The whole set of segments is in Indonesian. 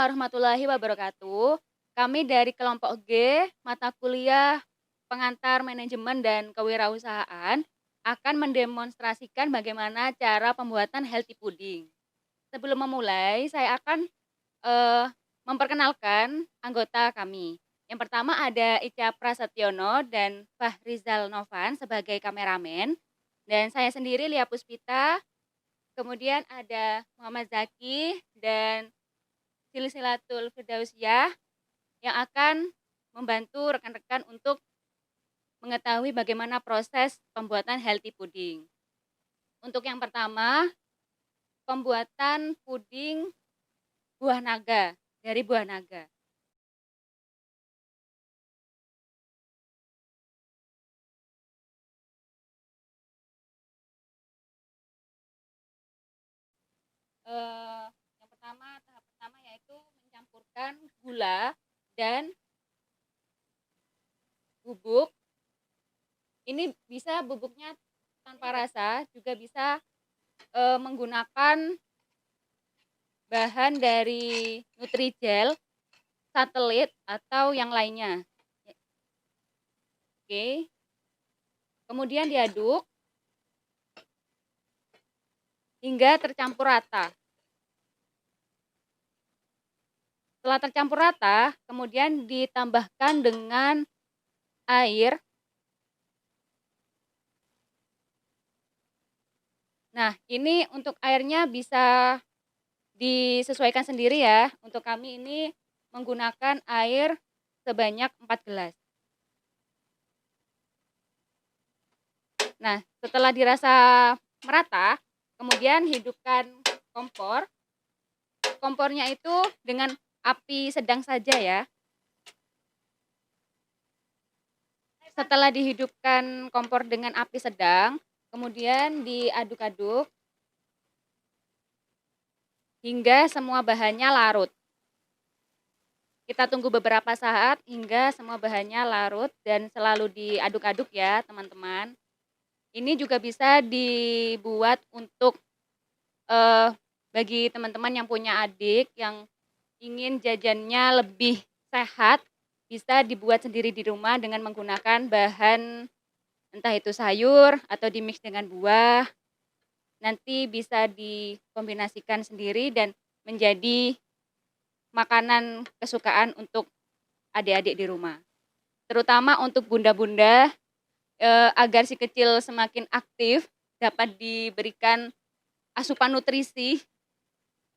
warahmatullahi wabarakatuh. Kami dari kelompok G, mata kuliah Pengantar Manajemen dan Kewirausahaan, akan mendemonstrasikan bagaimana cara pembuatan healthy pudding. Sebelum memulai, saya akan eh, memperkenalkan anggota kami. Yang pertama ada Ica Prasetyono dan Fahrizal Novan sebagai kameramen. Dan saya sendiri Lia Puspita, kemudian ada Muhammad Zaki dan Silsilatul Firdausyah yang akan membantu rekan-rekan untuk mengetahui bagaimana proses pembuatan healthy pudding. Untuk yang pertama, pembuatan puding buah naga, dari buah naga. Yang pertama, tahap pertama yaitu mencampurkan gula dan bubuk. Ini bisa bubuknya tanpa rasa, juga bisa menggunakan bahan dari Nutrijel, satelit, atau yang lainnya. Oke, kemudian diaduk hingga tercampur rata. Setelah tercampur rata, kemudian ditambahkan dengan air. Nah, ini untuk airnya bisa disesuaikan sendiri ya. Untuk kami ini menggunakan air sebanyak 4 gelas. Nah, setelah dirasa merata, kemudian hidupkan kompor. Kompornya itu dengan api sedang saja ya. Setelah dihidupkan kompor dengan api sedang, kemudian diaduk-aduk hingga semua bahannya larut. Kita tunggu beberapa saat hingga semua bahannya larut dan selalu diaduk-aduk ya teman-teman. Ini juga bisa dibuat untuk bagi teman-teman yang punya adik yang ingin jajannya lebih sehat, bisa dibuat sendiri di rumah dengan menggunakan bahan entah itu sayur atau dimix dengan buah. Nanti bisa dikombinasikan sendiri dan menjadi makanan kesukaan untuk adik-adik di rumah. Terutama untuk bunda-bunda agar si kecil semakin aktif, dapat diberikan asupan nutrisi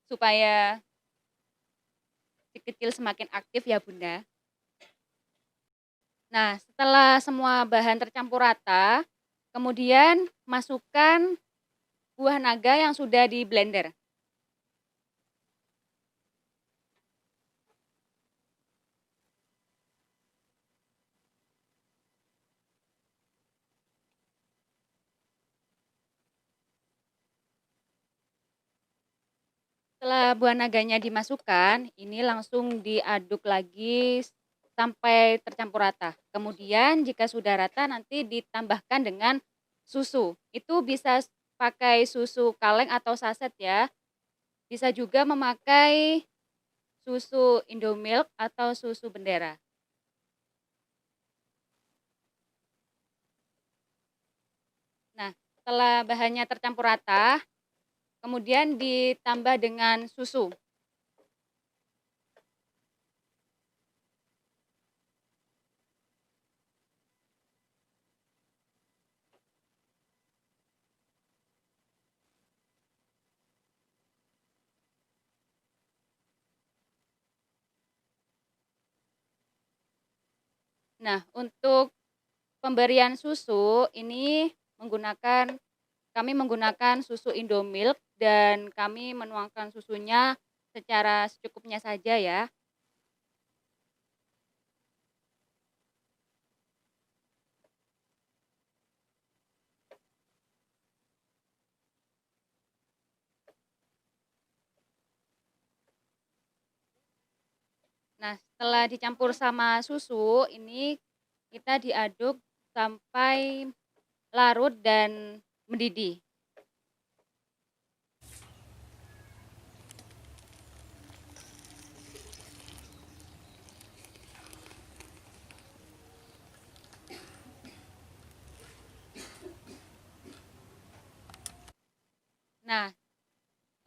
supaya si kecil semakin aktif ya Bunda. Nah, setelah semua bahan tercampur rata, kemudian masukkan buah naga yang sudah di blender. Setelah buah naganya dimasukkan, ini langsung diaduk lagi sampai tercampur rata. Kemudian jika sudah rata nanti ditambahkan dengan susu. Itu bisa pakai susu kaleng atau saset ya. Bisa juga memakai susu Indomilk atau susu Bendera. Nah, setelah bahannya tercampur rata, kemudian ditambah dengan susu. Nah, untuk pemberian susu ini kami menggunakan susu Indomilk dan kami menuangkan susunya secara secukupnya saja ya. Nah, setelah dicampur sama susu, ini kita diaduk sampai larut dan mendidih.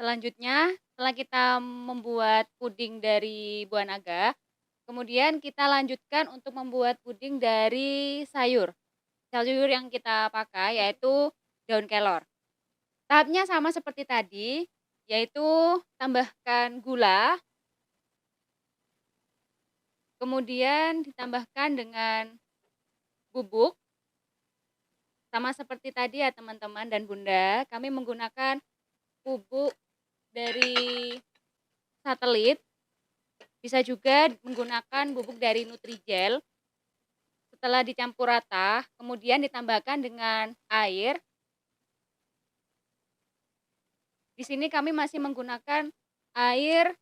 Selanjutnya, setelah kita membuat puding dari buah naga, kemudian kita lanjutkan untuk membuat puding dari sayur. Sayur yang kita pakai yaitu daun kelor. Tahapnya sama seperti tadi, yaitu tambahkan gula, kemudian ditambahkan dengan bubuk, sama seperti tadi ya teman-teman dan Bunda, kami menggunakan bubuk dari satelit, bisa juga menggunakan bubuk dari Nutrijel. Setelah dicampur rata, kemudian ditambahkan dengan air. Di sini kami masih menggunakan air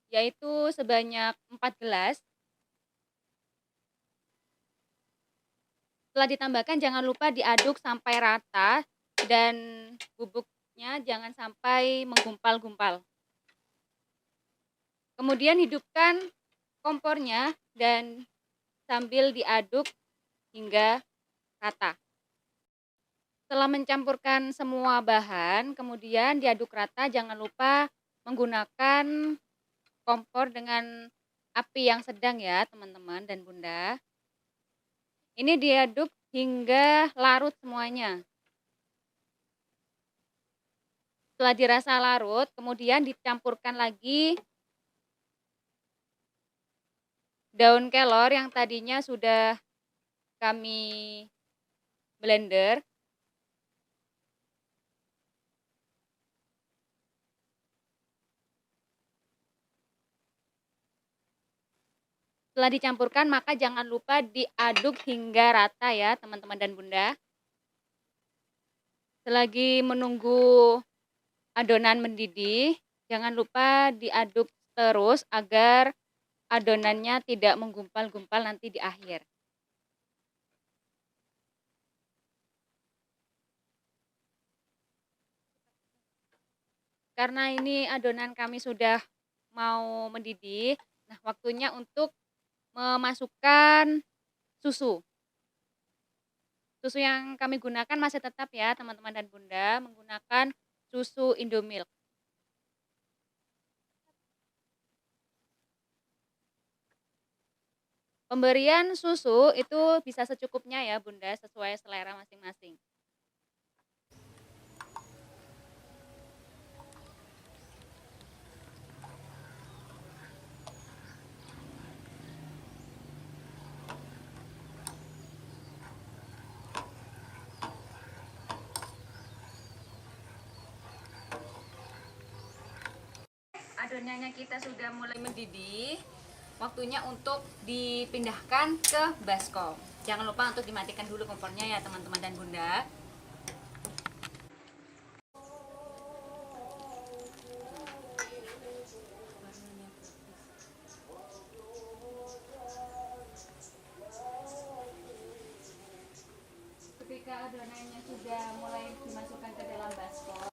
yaitu sebanyak 4 gelas. Setelah ditambahkan jangan lupa diaduk sampai rata dan bubuknya jangan sampai menggumpal-gumpal. Kemudian hidupkan kompornya dan sambil diaduk hingga rata. Setelah mencampurkan semua bahan, kemudian diaduk rata, jangan lupa menggunakan kompor dengan api yang sedang ya teman-teman dan Bunda. Ini diaduk hingga larut semuanya. Setelah dirasa larut, kemudian dicampurkan lagi daun kelor yang tadinya sudah kami blender. Setelah dicampurkan maka jangan lupa diaduk hingga rata ya teman-teman dan Bunda. Selagi menunggu adonan mendidih, jangan lupa diaduk terus agar adonannya tidak menggumpal-gumpal nanti di akhir. Karena ini adonan kami sudah mau mendidih, nah waktunya untuk memasukkan susu. Susu yang kami gunakan masih tetap ya teman-teman dan Bunda, menggunakan susu Indomilk. Pemberian susu itu bisa secukupnya ya Bunda, sesuai selera masing-masing. Adonannya kita sudah mulai mendidih, waktunya untuk dipindahkan ke baskom. Jangan lupa untuk dimatikan dulu kompornya ya teman-teman dan Bunda. Ketika adonannya sudah mulai dimasukkan ke dalam baskom,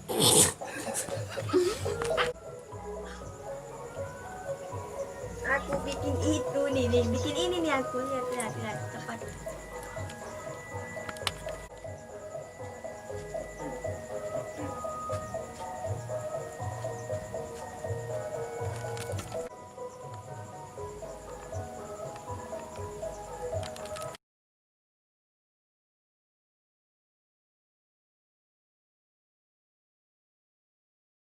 Aku bikin itu nih, bikin ini nih aku lihat lihat lihat tepat.